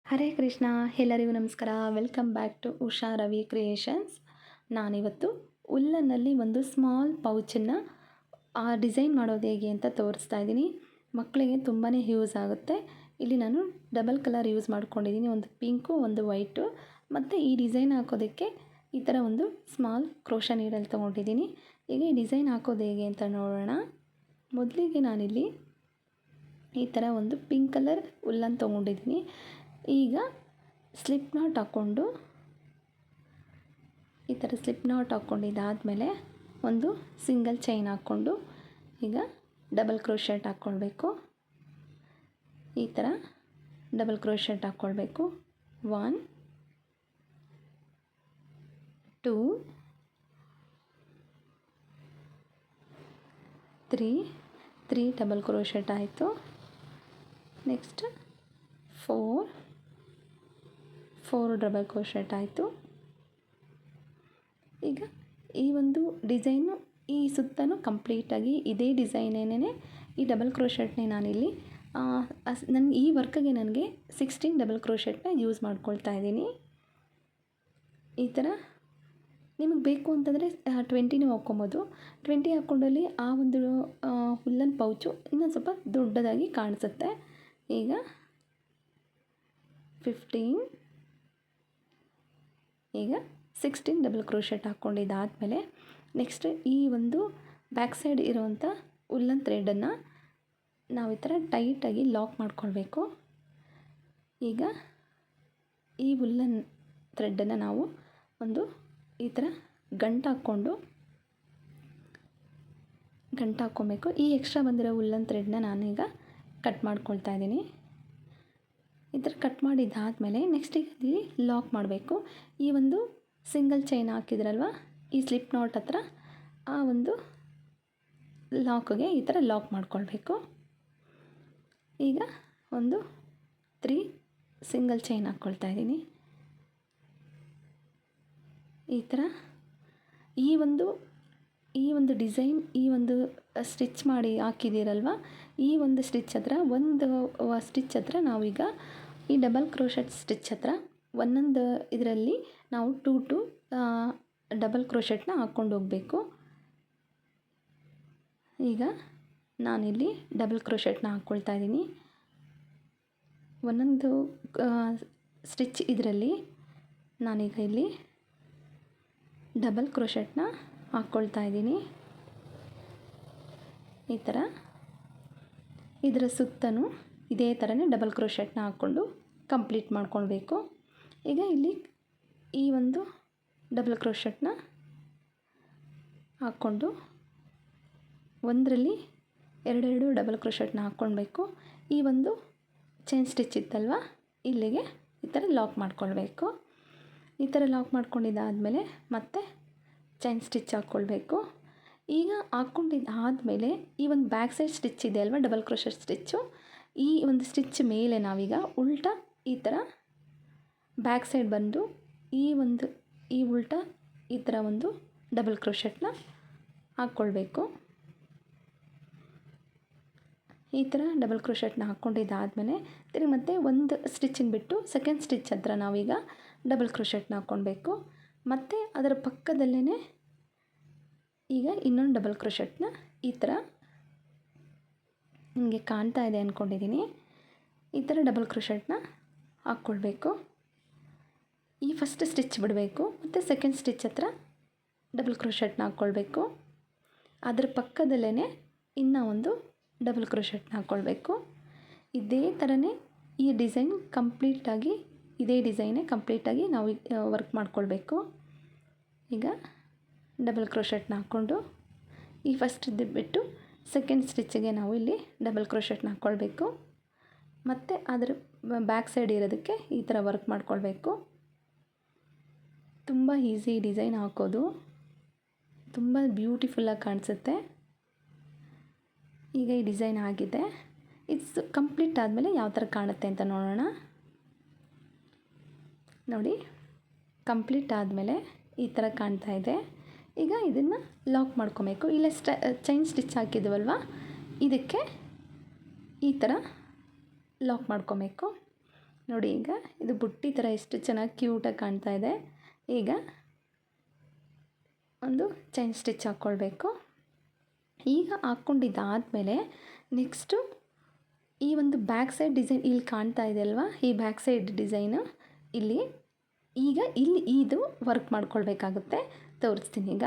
ಹರೇ ಕೃಷ್ಣ. ಎಲ್ಲರಿಗೂ ನಮಸ್ಕಾರ. Welcome back to Usha Ravi creations. ನಾನಿವತ್ತು ಉಲ್ಲನ್ನಲ್ಲಿ ಒಂದು ಸ್ಮಾಲ್ ಪೌಚನ್ನು ಡಿಸೈನ್ ಮಾಡೋದು ಹೇಗೆ ಅಂತ ತೋರಿಸ್ತಾ ಇದ್ದೀನಿ. ಮಕ್ಕಳಿಗೆ ತುಂಬಾ ಯೂಸ್ ಆಗುತ್ತೆ. ಇಲ್ಲಿ ನಾನು ಡಬಲ್ ಕಲರ್ ಯೂಸ್ ಮಾಡ್ಕೊಂಡಿದ್ದೀನಿ, ಒಂದು ಪಿಂಕು ಒಂದು ವೈಟು. ಮತ್ತು ಈ ಡಿಸೈನ್ ಹಾಕೋದಕ್ಕೆ ಈ ಥರ ಒಂದು ಸ್ಮಾಲ್ ಕ್ರೋಶ ನೀಡಲ್ ತೊಗೊಂಡಿದ್ದೀನಿ. ಈಗ ಈ ಡಿಸೈನ್ ಹಾಕೋದು ಹೇಗೆ ಅಂತ ನೋಡೋಣ. ಮೊದಲಿಗೆ ನಾನಿಲ್ಲಿ ಈ ಥರ ಒಂದು ಪಿಂಕ್ ಕಲರ್ ಉಲ್ಲನ್ ತೊಗೊಂಡಿದ್ದೀನಿ. ಈಗ ಸ್ಲಿಪ್ ನಾಟ್ ಹಾಕ್ಕೊಂಡು ಈ ಥರ ಸ್ಲಿಪ್ ನಾಟ್ ಹಾಕ್ಕೊಂಡಿದ್ದಾದಮೇಲೆ ಒಂದು ಸಿಂಗಲ್ ಚೈನ್ ಹಾಕ್ಕೊಂಡು ಈಗ ಡಬಲ್ ಕ್ರೋಶೆಟ್ ಹಾಕ್ಕೊಳ್ಬೇಕು. ಈ ಥರ ಡಬಲ್ ಕ್ರೋಶೆಟ್ ಹಾಕ್ಕೊಳ್ಬೇಕು. 1 2 3 ಡಬಲ್ ಕ್ರೋಶೆಟ್ ಆಯಿತು. ನೆಕ್ಸ್ಟ್ 4 ಡಬಲ್ ಕ್ರೋಶೆಟ್ ಆಯಿತು. ಈಗ ಈ ಒಂದು ಡಿಸೈನು ಈ ಸುತ್ತಲೂ ಕಂಪ್ಲೀಟಾಗಿ ಇದೇ ಡಿಸೈನೇನೆ ಈ ಡಬಲ್ ಕ್ರೋಶೆಟ್ನೇ ನಾನಿಲ್ಲಿ ನನ್ನ ಈ ವರ್ಕ್ಗೆ ನನಗೆ 16 ಡಬಲ್ ಕ್ರೋಶೆಟ್ನ ಯೂಸ್ ಮಾಡ್ಕೊಳ್ತಾ ಇದ್ದೀನಿ. ಈ ಥರ ನಿಮಗೆ ಬೇಕು ಅಂತಂದರೆ 20 ಹಾಕ್ಕೊಬೋದು. 20 ಹಾಕ್ಕೊಂಡಲ್ಲಿ ಆ ಒಂದು ಉಲ್ಲನ್ ಪೌಚು ಇನ್ನೊಂದು ಸ್ವಲ್ಪ ದೊಡ್ಡದಾಗಿ ಕಾಣಿಸುತ್ತೆ. ಈಗ 15, ಈಗ 16 ಡಬಲ್ ಕ್ರೋಶೆಟ್ ಹಾಕ್ಕೊಂಡಿದ್ದಾದಮೇಲೆ ನೆಕ್ಸ್ಟ್ ಈ ಒಂದು ಬ್ಯಾಕ್ ಸೈಡ್ ಇರುವಂಥ ಉಲ್ಲನ್ ಥ್ರೆಡನ್ನು ನಾವು ಈ ಥರ ಟೈಟಾಗಿ ಲಾಕ್ ಮಾಡ್ಕೊಳ್ಬೇಕು. ಈಗ ಈ ಉಲ್ಲನ್ ಥ್ರೆಡನ್ನು ನಾವು ಒಂದು ಈ ಥರ ಗಂಟು ಹಾಕ್ಕೊಬೇಕು. ಈ ಎಕ್ಸ್ಟ್ರಾ ಬಂದಿರೋ ಉಲ್ಲನ್ ಥ್ರೆಡ್ನ ನಾನೀಗ ಕಟ್ ಮಾಡ್ಕೊಳ್ತಾ ಇದ್ದೀನಿ. ಈ ಥರ ಕಟ್ ಮಾಡಿದ್ದಾದಮೇಲೆ ನೆಕ್ಸ್ಟ್ ಇಲ್ಲಿ ಲಾಕ್ ಮಾಡಬೇಕು. ಈ ಒಂದು ಸಿಂಗಲ್ ಚೈನ್ ಹಾಕಿದ್ರಲ್ವ, ಈ ಸ್ಲಿಪ್ ನಾಟ್ ಹತ್ರ ಆ ಒಂದು ಲಾಕ್ಗೆ ಈ ಥರ ಲಾಕ್ ಮಾಡ್ಕೊಳ್ಬೇಕು. ಈಗ ಒಂದು 3 ಸಿಂಗಲ್ ಚೈನ್ ಹಾಕ್ಕೊಳ್ತಾ ಇದ್ದೀನಿ. ಈ ಥರ ಈ ಒಂದು ಡಿಸೈನ್ ಈ ಒಂದು ಸ್ಟಿಚ್ ಮಾಡಿ ಹಾಕಿದ್ದೀರಲ್ವ, ಈ ಒಂದು ಸ್ಟಿಚ್ ಹತ್ರ ಒಂದು ಸ್ಟಿಚ್ ಹತ್ರ ನಾವೀಗ ಈ ಡಬಲ್ ಕ್ರೋಶೆಟ್ ಸ್ಟಿಚ್ ಹತ್ರ ಒಂದೊಂದು ಇದರಲ್ಲಿ ನಾವು 2 ಡಬಲ್ ಕ್ರೋಶೆಟ್ನ ಹಾಕ್ಕೊಂಡು ಹೋಗಬೇಕು. ಈಗ ನಾನಿಲ್ಲಿ ಡಬಲ್ ಕ್ರೋಶೆಟ್ನ ಹಾಕ್ಕೊಳ್ತಾ ಇದ್ದೀನಿ. ಒಂದೊಂದು ಸ್ಟಿಚ್ ಇದರಲ್ಲಿ ನಾನೀಗ ಇಲ್ಲಿ ಡಬಲ್ ಕ್ರೋಶೆಟ್ನ ಹಾಕ್ಕೊಳ್ತಾ ಇದ್ದೀನಿ. ಈ ಥರ ಇದರ ಸುತ್ತಲೂ ಇದೇ ಥರನೇ ಡಬಲ್ ಕ್ರೋಶೆಟ್ನ ಹಾಕ್ಕೊಂಡು ಕಂಪ್ಲೀಟ್ ಮಾಡ್ಕೊಳ್ಬೇಕು. ಈಗ ಇಲ್ಲಿ ಈ ಒಂದು ಡಬಲ್ ಕ್ರೋಶೆಟ್ನ ಹಾಕ್ಕೊಂಡು ಒಂದರಲ್ಲಿ ಎರಡೆರಡು ಡಬಲ್ ಕ್ರೋಶೆಟ್ನ ಹಾಕ್ಕೊಳ್ಬೇಕು. ಈ ಒಂದು ಚೈನ್ ಸ್ಟಿಚ್ ಇತ್ತಲ್ವ, ಇಲ್ಲಿಗೆ ಈ ಥರ ಲಾಕ್ ಮಾಡ್ಕೊಳ್ಬೇಕು. ಈ ಥರ ಲಾಕ್ ಮಾಡ್ಕೊಂಡಿದ್ದಾದಮೇಲೆ ಮತ್ತೆ ಚೈನ್ ಸ್ಟಿಚ್ ಹಾಕ್ಕೊಳ್ಬೇಕು. ಈಗ ಹಾಕ್ಕೊಂಡಿದ್ದಾದಮೇಲೆ ಈ ಒಂದು ಬ್ಯಾಕ್ ಸೈಡ್ ಸ್ಟಿಚ್ ಇದೆ ಅಲ್ವ, ಡಬಲ್ ಕ್ರೋಶೆಟ್ ಸ್ಟಿಚ್ಚು, ಈ ಒಂದು ಸ್ಟಿಚ್ ಮೇಲೆ ನಾವೀಗ ಉಲ್ಟಾ ಈ ಥರ ಬ್ಯಾಕ್ ಸೈಡ್ ಬಂದು ಈ ಉಲ್ಟಾ ಈ ಥರ ಒಂದು ಡಬಲ್ ಕ್ರೋಶೆಟ್ನ ಹಾಕ್ಕೊಳ್ಬೇಕು. ಈ ಥರ ಡಬಲ್ ಕ್ರೋಶೆಟ್ನ ಹಾಕ್ಕೊಂಡಿದ್ದಾದಮೇಲೆ ತಿರುಗಿ ಮತ್ತೆ ಒಂದು ಸ್ಟಿಚ್ಚನ್ನು ಬಿಟ್ಟು ಸೆಕೆಂಡ್ ಸ್ಟಿಚ್ ಹತ್ರ ನಾವೀಗ ಡಬಲ್ ಕ್ರೋಶೆಟ್ನ ಹಾಕ್ಕೊಳ್ಬೇಕು. ಮತ್ತು ಅದರ ಪಕ್ಕದಲ್ಲೇ ಈಗ ಇನ್ನೊಂದು ಡಬಲ್ ಕ್ರೋಶೆಟ್ನ ಈ ಥರ ನಿಮಗೆ ಕಾಣ್ತಾ ಇದೆ ಅಂದ್ಕೊಂಡಿದ್ದೀನಿ. ಈ ಥರ ಡಬಲ್ ಕ್ರೋಶೆಟ್ನ ಹಾಕ್ಕೊಳ್ಬೇಕು. ಈ ಫಸ್ಟ್ ಸ್ಟಿಚ್ ಬಿಡಬೇಕು ಮತ್ತು ಸೆಕೆಂಡ್ ಸ್ಟಿಚ್ ಹತ್ರ ಡಬಲ್ ಕ್ರೋಶೆಟ್ನ ಹಾಕ್ಕೊಳ್ಬೇಕು. ಅದರ ಪಕ್ಕದಲ್ಲೇ ಇನ್ನೂ ಒಂದು ಡಬಲ್ ಕ್ರೋಶೆಟ್ನ ಹಾಕ್ಕೊಳ್ಬೇಕು. ಇದೇ ಥರನೇ ಈ ಡಿಸೈನ್ ಕಂಪ್ಲೀಟಾಗಿ ಇದೇ ಡಿಸೈನೇ ಕಂಪ್ಲೀಟಾಗಿ ನಾವು ವರ್ಕ್ ಮಾಡ್ಕೊಳ್ಬೇಕು. ಈಗ ಡಬಲ್ ಕ್ರೋಶೆಟ್ನ ಹಾಕ್ಕೊಂಡು ಈ ಫಸ್ಟ್ ಬಿಟ್ಟು ಸೆಕೆಂಡ್ ಸ್ಟಿಚ್ಗೆ ನಾವು ಇಲ್ಲಿ ಡಬಲ್ ಕ್ರೋಶೆಟ್ನ ಹಾಕ್ಕೊಳ್ಬೇಕು. ಮತ್ತು ಅದರ ಬ್ಯಾಕ್ ಸೈಡ್ ಇರೋದಕ್ಕೆ ಈ ಥರ ವರ್ಕ್ ಮಾಡ್ಕೊಳ್ಬೇಕು. ತುಂಬ ಈಸಿ ಡಿಸೈನ್ ಹಾಕೋದು, ತುಂಬ ಬ್ಯೂಟಿಫುಲ್ಲಾಗಿ ಕಾಣಿಸುತ್ತೆ. ಈಗ ಈ ಡಿಸೈನ್ ಆಗಿದೆ. ಇದು ಕಂಪ್ಲೀಟ್ ಆದಮೇಲೆ ಯಾವ ಥರ ಕಾಣುತ್ತೆ ಅಂತ ನೋಡೋಣ. ನೋಡಿ, ಕಂಪ್ಲೀಟ್ ಆದಮೇಲೆ ಈ ಥರ ಕಾಣ್ತಾ ಇದೆ. ಈಗ ಇದನ್ನು ಲಾಕ್ ಮಾಡ್ಕೊಬೇಕು. ಇಲ್ಲ ಚೈನ್ ಸ್ಟಿಚ್ ಹಾಕಿದ್ವಲ್ವ, ಇದಕ್ಕೆ ಈ ಥರ ಲಾಕ್ ಮಾಡ್ಕೊಬೇಕು. ನೋಡಿ ಈಗ ಇದು ಬುಟ್ಟಿ ಥರ ಎಷ್ಟು ಚೆನ್ನಾಗಿ ಕ್ಯೂಟಾಗಿ ಕಾಣ್ತಾ ಇದೆ. ಈಗ ಒಂದು ಚೈನ್ ಸ್ಟಿಚ್ ಹಾಕ್ಕೊಳ್ಬೇಕು. ಈಗ ಹಾಕ್ಕೊಂಡಿದ್ದಾದಮೇಲೆ ನೆಕ್ಸ್ಟು ಈ ಒಂದು ಬ್ಯಾಕ್ ಸೈಡ್ ಡಿಸೈನ್ ಇಲ್ಲಿ ಕಾಣ್ತಾ ಇದೆ ಅಲ್ವಾ, ಈ ಬ್ಯಾಕ್ ಸೈಡ್ ಡಿಸೈನು ಇಲ್ಲಿ ಇದು ವರ್ಕ್ ಮಾಡ್ಕೊಳ್ಬೇಕಾಗುತ್ತೆ. ತೋರಿಸ್ತೀನಿ. ಈಗ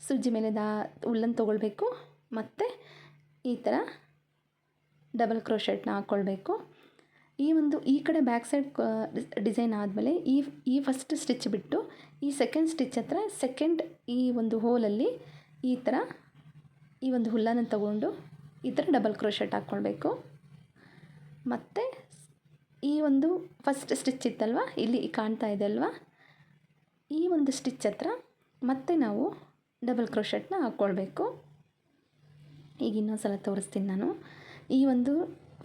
ಸೂಜಿ ಮೇಲೆ ಉಲ್ಲನ್ನು ತೊಗೊಳ್ಬೇಕು ಮತ್ತು ಈ ಥರ ಡಬಲ್ ಕ್ರೋಶೆಟ್ನ ಹಾಕ್ಕೊಳ್ಬೇಕು. ಈ ಕಡೆ ಬ್ಯಾಕ್ ಸೈಡ್ ಡಿಸೈನ್ ಆದಮೇಲೆ ಈ ಫಸ್ಟ್ ಸ್ಟಿಚ್ ಬಿಟ್ಟು ಈ ಸೆಕೆಂಡ್ ಸ್ಟಿಚ್ ಹತ್ರ ಈ ಒಂದು ಹೋಲಲ್ಲಿ ಈ ಥರ ಈ ಒಂದು ಹುಲ್ಲನ್ನು ತಗೊಂಡು ಈ ಥರ ಡಬಲ್ ಕ್ರೋಶೆಟ್ ಹಾಕ್ಕೊಳ್ಬೇಕು. ಮತ್ತು ಈ ಒಂದು ಫಸ್ಟ್ ಸ್ಟಿಚ್ ಇತ್ತಲ್ವ, ಇಲ್ಲಿ ಕಾಣ್ತಾ ಇದೆ ಅಲ್ವಾ, ಈ ಒಂದು ಸ್ಟಿಚ್ ಹತ್ರ ಮತ್ತೆ ನಾವು ಡಬಲ್ ಕ್ರೋಶೆಟ್ನ ಹಾಕ್ಕೊಳ್ಬೇಕು. ಈಗ ಇನ್ನೊಂದು ಸಲ ತೋರಿಸ್ತೀನಿ ನಾನು. ಈ ಒಂದು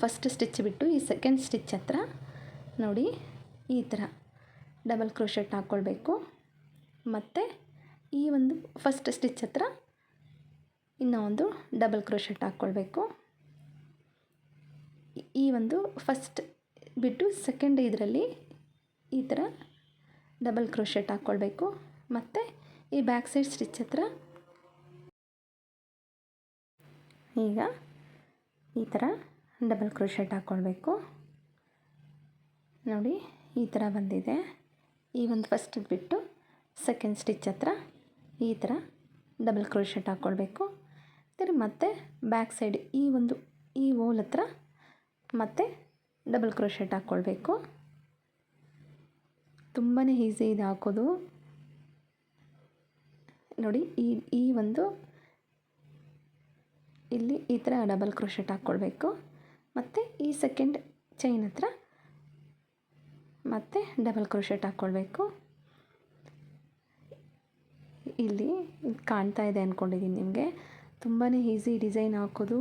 ಫಸ್ಟ್ ಸ್ಟಿಚ್ ಬಿಟ್ಟು ಈ ಸೆಕೆಂಡ್ ಸ್ಟಿಚ್ ಹತ್ರ ನೋಡಿ ಈ ಥರ ಡಬಲ್ ಕ್ರೋಶೆಟ್ ಹಾಕ್ಕೊಳ್ಬೇಕು. ಮತ್ತು ಈ ಒಂದು ಫಸ್ಟ್ ಸ್ಟಿಚ್ ಹತ್ರ ಇನ್ನೂ ಒಂದು ಡಬಲ್ ಕ್ರೋಶೆಟ್ ಹಾಕ್ಕೊಳ್ಬೇಕು. ಈ ಒಂದು ಫಸ್ಟ್ ಬಿಟ್ಟು ಸೆಕೆಂಡ್ ಇದರಲ್ಲಿ ಈ ಥರ ಡಬಲ್ ಕ್ರೋಶೆಟ್ ಹಾಕ್ಕೊಳ್ಬೇಕು. ಮತ್ತು ಈ ಬ್ಯಾಕ್ ಸೈಡ್ ಸ್ಟಿಚ್ ಹತ್ರ ಈಗ ಈ ಥರ ಡಬಲ್ ಕ್ರೋಶೆಟ್ ಹಾಕ್ಕೊಳ್ಬೇಕು. ನೋಡಿ ಈ ಥರ ಬಂದಿದೆ. ಈ ಒಂದು ಫಸ್ಟ್ ಬಿಟ್ಟು ಸೆಕೆಂಡ್ ಸ್ಟಿಚ್ ಹತ್ರ ಈ ಥರ ಡಬಲ್ ಕ್ರೋಶೆಟ್ ಹಾಕ್ಕೊಳ್ಬೇಕು. ಮತ್ತು ಬ್ಯಾಕ್ ಸೈಡ್ ಈ ಹೋಲ್ ಹತ್ರ ಮತ್ತು ಡಬಲ್ ಕ್ರೋಶೆಟ್ ಹಾಕ್ಕೊಳ್ಬೇಕು. ತುಂಬಾ ಈಸಿ ಇದು ಹಾಕೋದು. ನೋಡಿ ಈ ಒಂದು ಇಲ್ಲಿ ಈ ಥರ ಡಬಲ್ ಕ್ರೋಶೆಟ್ ಹಾಕ್ಕೊಳ್ಬೇಕು. ಮತ್ತು ಈ ಸೆಕೆಂಡ್ ಚೈನ್ ಹತ್ರ ಮತ್ತು ಡಬಲ್ ಕ್ರೋಶೆಟ್ ಹಾಕ್ಕೊಳ್ಬೇಕು. ಇಲ್ಲಿ ಕಾಣ್ತಾ ಇದೆ ಅಂದ್ಕೊಂಡಿದ್ದೀನಿ ನಿಮಗೆ. ತುಂಬಾ ಈಸಿ ಡಿಸೈನ್ ಹಾಕೋದು.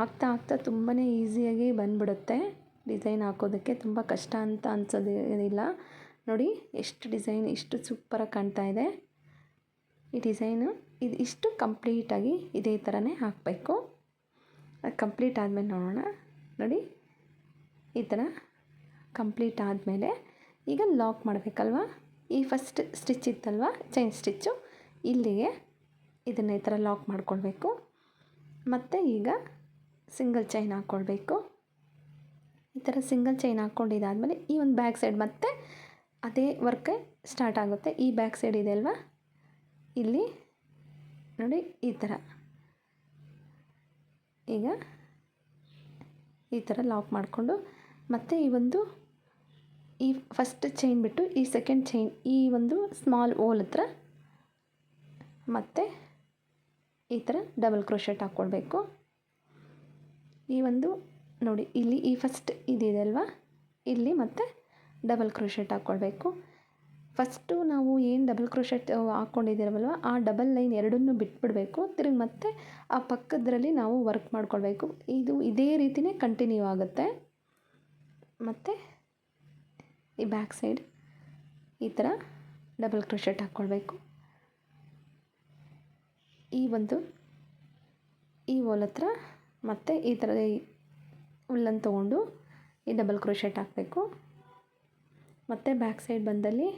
ಆಗ್ತಾ ತುಂಬಾ ಈಸಿಯಾಗಿ ಬಂದ್ಬಿಡುತ್ತೆ. ಡಿಸೈನ್ ಹಾಕೋದಕ್ಕೆ ತುಂಬ ಕಷ್ಟ ಅಂತ ಅನ್ಸೋದಿಲ್ಲ. ನೋಡಿ ಎಷ್ಟು ಡಿಸೈನ್ ಎಷ್ಟು ಸೂಪರಾಗಿ ಕಾಣ್ತಾ ಇದೆ. ಈ ಡಿಸೈನು ಇಷ್ಟು ಕಂಪ್ಲೀಟಾಗಿ ಇದೇ ಥರನೇ ಹಾಕಬೇಕು. ಅದು ಕಂಪ್ಲೀಟ್ ಆದಮೇಲೆ ನೋಡೋಣ. ನೋಡಿ ಈ ಥರ ಕಂಪ್ಲೀಟ್ ಆದಮೇಲೆ ಈಗ ಲಾಕ್ ಮಾಡಬೇಕಲ್ವ. ಈ ಫಸ್ಟ್ ಸ್ಟಿಚ್ ಇತ್ತಲ್ವ ಚೈನ್ ಸ್ಟಿಚ್ಚು, ಇಲ್ಲಿಗೆ ಇದನ್ನು ಈ ಥರ ಲಾಕ್ ಮಾಡ್ಕೊಳ್ಬೇಕು. ಮತ್ತು ಈಗ ಸಿಂಗಲ್ ಚೈನ್ ಹಾಕ್ಕೊಳ್ಬೇಕು. ಈ ಥರ ಸಿಂಗಲ್ ಚೈನ್ ಹಾಕ್ಕೊಂಡಿದ್ದಾದಮೇಲೆ ಈ ಒಂದು ಬ್ಯಾಕ್ ಸೈಡ್ ಮತ್ತೆ ಅದೇ ವರ್ಕೆ ಸ್ಟಾರ್ಟ್ ಆಗುತ್ತೆ. ಈ ಬ್ಯಾಕ್ ಸೈಡ್ ಇದೆ ಅಲ್ವಾ, ಇಲ್ಲಿ ನೋಡಿ ಈ ಥರ ಈಗ ಈ ಥರ ಲಾಕ್ ಮಾಡಿಕೊಂಡು ಮತ್ತು ಈ ಫಸ್ಟ್ ಚೈನ್ ಬಿಟ್ಟು ಈ ಸೆಕೆಂಡ್ ಚೈನ್ ಈ ಒಂದು ಸ್ಮಾಲ್ ಹೋಲ್ ಹತ್ರ ಮತ್ತು ಈ ಥರ ಡಬಲ್ ಕ್ರೋಶೆಟ್ ಹಾಕ್ಕೊಳ್ಬೇಕು. ಈ ಒಂದು ನೋಡಿ ಇಲ್ಲಿ ಈ ಫಸ್ಟ್ ಇದಿದೆ ಅಲ್ವಾ, ಇಲ್ಲಿ ಮತ್ತು ಡಬಲ್ ಕ್ರೋಶೆಟ್ ಹಾಕ್ಕೊಳ್ಬೇಕು. ಫಸ್ಟು ನಾವು ಏನು ಡಬಲ್ ಕ್ರೋಶೆಟ್ ಹಾಕ್ಕೊಂಡಿದ್ದೀರಲ್ವ ಆ ಡಬಲ್ ಲೈನ್ ಎರಡನ್ನೂ ಬಿಟ್ಬಿಡಬೇಕು. ತಿರುಗಿ ಮತ್ತೆ ಆ ಪಕ್ಕದ್ರಲ್ಲಿ ನಾವು ವರ್ಕ್ ಮಾಡ್ಕೊಳ್ಬೇಕು. ಇದೇ ರೀತಿಯೇ ಕಂಟಿನ್ಯೂ ಆಗುತ್ತೆ. ಮತ್ತು ಈ ಬ್ಯಾಕ್ ಸೈಡ್ ಈ ಥರ ಡಬಲ್ ಕ್ರೋಶೆಟ್ ಹಾಕ್ಕೊಳ್ಬೇಕು. ಈ ಹೋಲ್ ಹತ್ರ ಮತ್ತು ಈ ಥರ ಹುಲ್ಲನ್ನು ತೊಗೊಂಡು ಈ ಡಬಲ್ ಕ್ರೋಶೆಟ್ ಹಾಕಬೇಕು. ಮತ್ತು ಬ್ಯಾಕ್ ಸೈಡ್ ಬಂದಲ್ಲಿ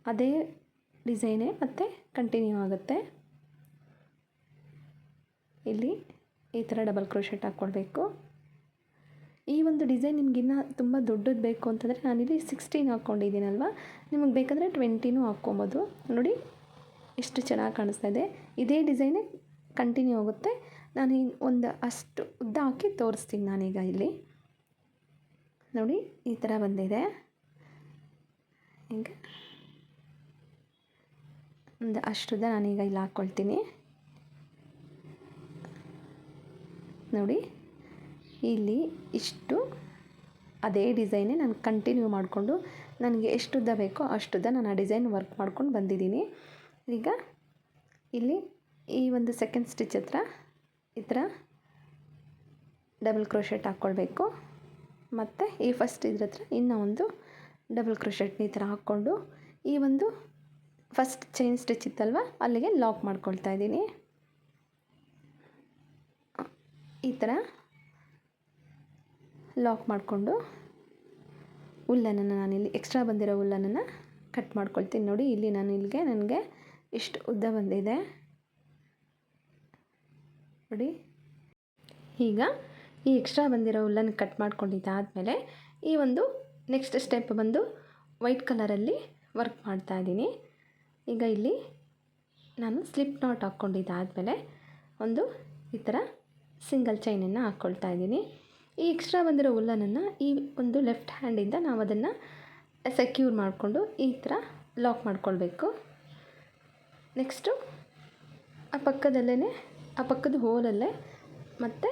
ಅದೇ ಡಿಸೈನೇ ಮತ್ತು ಕಂಟಿನ್ಯೂ ಆಗುತ್ತೆ. ಇಲ್ಲಿ ಈ ಥರ ಡಬಲ್ ಕ್ರೋಶೆಟ್ ಹಾಕ್ಕೊಳ್ಬೇಕು. ಈ ಒಂದು ಡಿಸೈನ್ ನಿಮಗಿನ್ನ ತುಂಬ ದೊಡ್ಡದು ಬೇಕು ಅಂತಂದರೆ ನಾನಿಲ್ಲಿ 16 ಹಾಕ್ಕೊಂಡಿದ್ದೀನಲ್ವ, ನಿಮಗೆ ಬೇಕಂದರೆ 20 ಹಾಕ್ಕೊಬೋದು. ನೋಡಿ ಎಷ್ಟು ಚೆನ್ನಾಗಿ ಕಾಣಿಸ್ತಾ ಇದೆ. ಇದೇ ಡಿಸೈನೇ ಕಂಟಿನ್ಯೂ ಆಗುತ್ತೆ. ನಾನು ಒಂದು ಅಷ್ಟು ಉದ್ದ ಹಾಕಿ ತೋರಿಸ್ತೀನಿ ನಾನೀಗ. ಇಲ್ಲಿ ನೋಡಿ ಈ ಥರ ಬಂದಿದೆ. ಈಗ ಒಂದು ಅಷ್ಟುದ್ದ ನಾನೀಗ ಇಲ್ಲಿ ಹಾಕ್ಕೊಳ್ತೀನಿ. ನೋಡಿ ಇಲ್ಲಿ ಇಷ್ಟು ಅದೇ ಡಿಸೈನೇ ನಾನು ಕಂಟಿನ್ಯೂ ಮಾಡಿಕೊಂಡು ನನಗೆ ಎಷ್ಟು ಉದ್ದ ಬೇಕೋ ಅಷ್ಟುದ್ದ ನಾನು ಆ ಡಿಸೈನ್ ವರ್ಕ್ ಮಾಡ್ಕೊಂಡು ಬಂದಿದ್ದೀನಿ. ಈಗ ಇಲ್ಲಿ ಈ ಒಂದು ಸೆಕೆಂಡ್ ಸ್ಟಿಚ್ ಹತ್ರ ಈ ಥರ ಡಬಲ್ ಕ್ರೋಶೆಟ್ ಹಾಕ್ಕೊಳ್ಬೇಕು. ಮತ್ತು ಈ ಫಸ್ಟ್ ಇದ್ರ ಹತ್ರ ಇನ್ನೂ ಒಂದು ಡಬಲ್ ಕ್ರೋಶೆಟ್ನ ಈ ಥರ ಹಾಕ್ಕೊಂಡು ಈ ಒಂದು ಫಸ್ಟ್ ಚೈನ್ ಸ್ಟಿಚ್ ಇತ್ತಲ್ವ ಅಲ್ಲಿಗೆ ಲಾಕ್ ಮಾಡ್ಕೊಳ್ತಾ ಇದ್ದೀನಿ. ಈ ಥರ ಲಾಕ್ ಮಾಡಿಕೊಂಡು ಉಲ್ಲನನ್ನು ನಾನಿಲ್ಲಿ ಎಕ್ಸ್ಟ್ರಾ ಬಂದಿರೋ ಉಲ್ಲನನ್ನು ಕಟ್ ಮಾಡ್ಕೊಳ್ತೀನಿ. ನೋಡಿ ಇಲ್ಲಿ ನನಗೆ ಇಷ್ಟು ಉದ್ದ ಬಂದಿದೆ ನೋಡಿ. ಈಗ ಈ ಎಕ್ಸ್ಟ್ರಾ ಬಂದಿರೋ ಉಲ್ಲನ್ನು ಕಟ್ ಮಾಡ್ಕೊಂಡಿದ್ದಾದಮೇಲೆ ಈ ಒಂದು ನೆಕ್ಸ್ಟ್ ಸ್ಟೆಪ್ ಬಂದು ವೈಟ್ ಕಲರಲ್ಲಿ ವರ್ಕ್ ಮಾಡ್ತಾಯಿದ್ದೀನಿ. ಈಗ ಇಲ್ಲಿ ನಾನು ಸ್ಲಿಪ್ ನಾಟ್ ಹಾಕ್ಕೊಂಡಿದ್ದಾದಮೇಲೆ ಒಂದು ಈ ಥರ ಸಿಂಗಲ್ ಚೈನನ್ನು ಹಾಕ್ಕೊಳ್ತಾ ಇದ್ದೀನಿ. ಈ ಎಕ್ಸ್ಟ್ರಾ ಬಂದಿರೋ ಉಲ್ಲನನ್ನು ಈ ಒಂದು ಲೆಫ್ಟ್ ಹ್ಯಾಂಡಿಂದ ನಾವು ಅದನ್ನು ಸೆಕ್ಯೂರ್ ಮಾಡಿಕೊಂಡು ಈ ಥರ ಲಾಕ್ ಮಾಡ್ಕೊಳ್ಬೇಕು. ನೆಕ್ಸ್ಟು ಆ ಪಕ್ಕದ ಹೋಲಲ್ಲೇ ಮತ್ತು